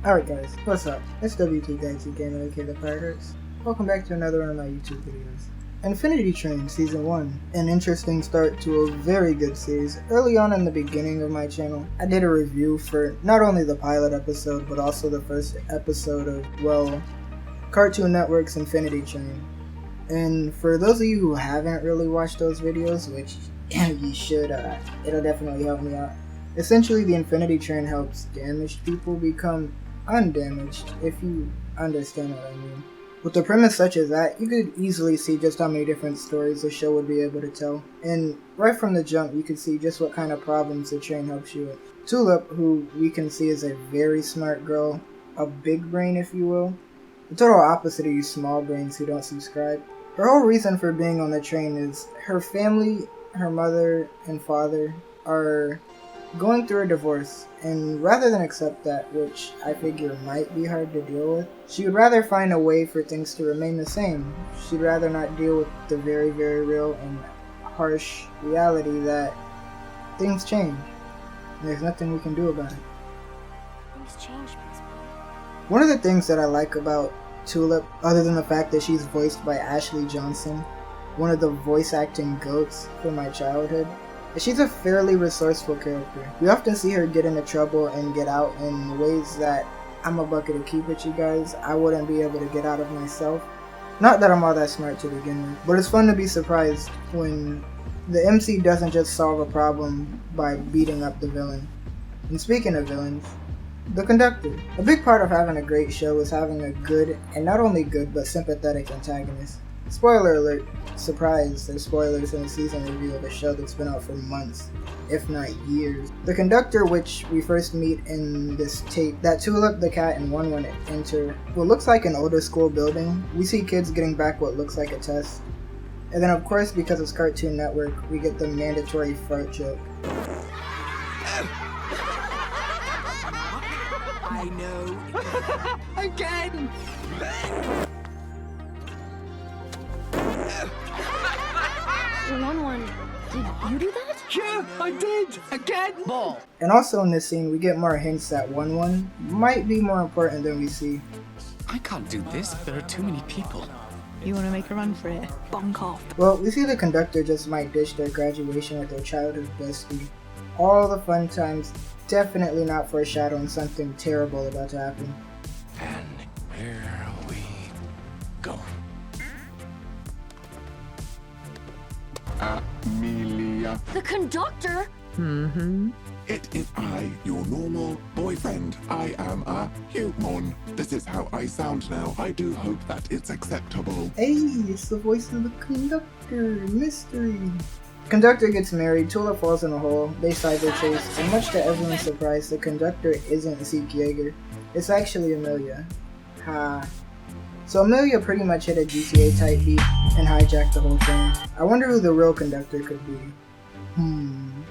Alright guys, what's up? It's WTWC aka the Pirates. Welcome back to another one of my YouTube videos. Infinity Train Season 1. An interesting start to a very good series. Early on in the beginning of my channel, I did a review for not only the pilot episode, but also the first episode of, well, Cartoon Network's Infinity Train. And for those of you who haven't really watched those videos, which you should, it'll definitely help me out. Essentially, the Infinity Train helps damaged people become undamaged, if you understand what I mean. With a premise such as that, you could easily see just how many different stories the show would be able to tell. And right from the jump, you could see just what kind of problems the train helps you with. Tulip, who we can see is a very smart girl, a big brain if you will, the total opposite of you small brains who don't subscribe. Her whole reason for being on the train is her family, her mother and father, are going through a divorce, and rather than accept that, which I figure might be hard to deal with, she would rather find a way for things to remain the same. She'd rather not deal with the very, very real and harsh reality that things change, and there's nothing we can do about it. Things change, basically. One of the things that I like about Tulip, other than the fact that she's voiced by Ashley Johnson, one of the voice acting goats from my childhood, she's a fairly resourceful character. We often see her get into trouble and get out in ways that I'm a bucket of keep with you guys. I wouldn't be able to get out of myself. Not that I'm all that smart to begin with, but it's fun to be surprised when the MC doesn't just solve a problem by beating up the villain. And speaking of villains, the Conductor. A big part of having a great show is having a good, and not only good, but sympathetic antagonist. Spoiler alert, surprise, there's spoilers in the season review of a show that's been out for months, if not years. The Conductor, which we first meet in this tape, that Tulip, the cat, and One enter what looks like an older school building. We see kids getting back what looks like a test. And then of course, because it's Cartoon Network, we get the mandatory fart joke. I know. Again! One, did you do that? Yeah, I did! Again! Ball! And also in this scene, we get more hints that One might be more important than we see. I can't do this. There are too many people. You want to make a run for it? Bonk off. Well, we see the Conductor just might ditch their graduation with their childhood bestie. All the fun times, definitely not foreshadowing something terrible about to happen. And here we go. Amelia. The Conductor? Mm-hmm. It is I, your normal boyfriend. I am a human. This is how I sound now. I do hope that it's acceptable. Hey, it's the voice of the Conductor. Mystery. Conductor gets married, Tulip falls in a hole, they cyber chase, and much to everyone's surprise, the Conductor isn't Zeke Yeager. It's actually Amelia. Ha. So Amelia pretty much hit a GTA type beat and hijacked the whole thing. I wonder who the real Conductor could be. And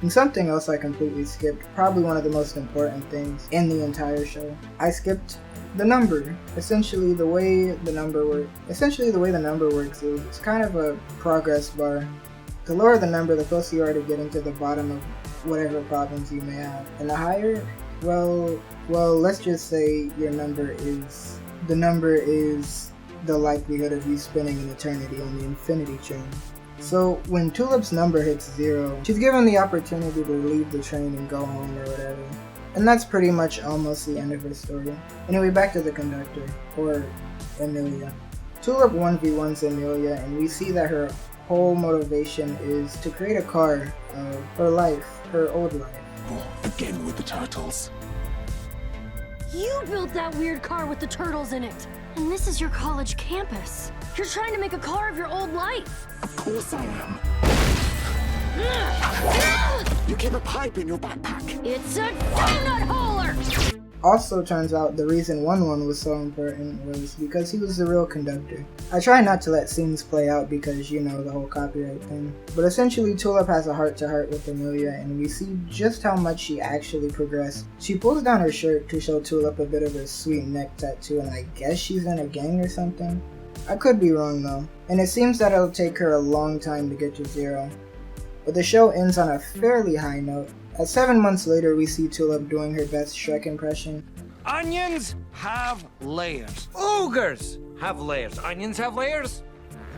something else I completely skipped, probably one of the most important things in the entire show. I skipped the number. Essentially the way the number works is it's kind of a progress bar. The lower the number, the closer you are to getting to the bottom of whatever problems you may have. And the higher, well, let's just say your number is the likelihood of you spending an eternity on the Infinity Train. So when Tulip's number hits 0, she's given the opportunity to leave the train and go home or whatever. And that's pretty much almost the end of her story. Anyway, back to the Conductor, or Amelia. Tulip 1v1s Amelia, and we see that her whole motivation is to create a car of her life, her old life. Oh, again with the turtles. You built that weird car with the turtles in it. And this is your college campus. You're trying to make a car of your old life. Of course I am. You keep a pipe in your backpack. It's a donut holer! Also turns out the reason One was so important was because he was the real Conductor. I try not to let scenes play out because, you know, the whole copyright thing. But essentially Tulip has a heart-to-heart with Amelia, and we see just how much she actually progressed. She pulls down her shirt to show Tulip a bit of her sweet neck tattoo, and I guess she's in a gang or something. I could be wrong though, and it seems that it'll take her a long time to get to 0. But the show ends on a fairly high note. At 7 months later, we see Tulip doing her best Shrek impression. Onions have layers. Ogres have layers. Onions have layers.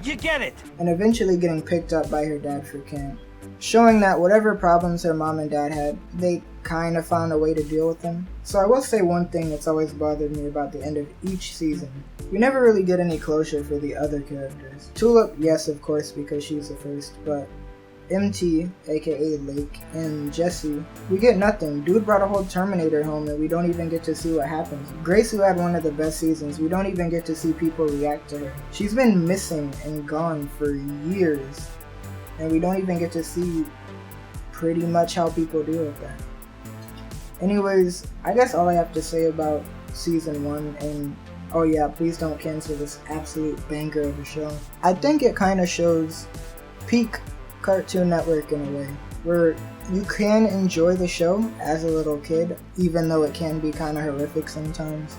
You get it. And eventually getting picked up by her dad for camp, showing that whatever problems her mom and dad had, they kind of found a way to deal with them. So I will say one thing that's always bothered me about the end of each season. We never really get any closure for the other characters. Tulip, yes, of course, because she's the first, but MT, aka Lake, and Jesse, we get nothing. Dude brought a whole Terminator home and we don't even get to see what happens. Grace, who had one of the best seasons, we don't even get to see people react to her. She's been missing and gone for years, and we don't even get to see pretty much how people deal with that. Anyways, I guess all I have to say about season 1, and oh yeah, please don't cancel this absolute banger of a show. I think it kind of shows peak Cartoon Network in a way, where you can enjoy the show as a little kid, even though it can be kind of horrific sometimes.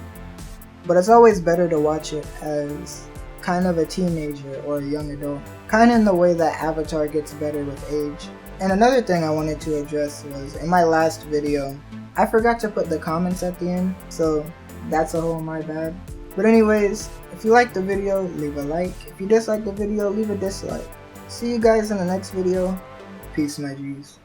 But it's always better to watch it as kind of a teenager or a young adult, kind of in the way that Avatar gets better with age. And another thing I wanted to address was, in my last video, I forgot to put the comments at the end, so that's a whole my bad. But anyways, if you liked the video, leave a like. If you disliked the video, leave a dislike. See you guys in the next video. Peace, my G's.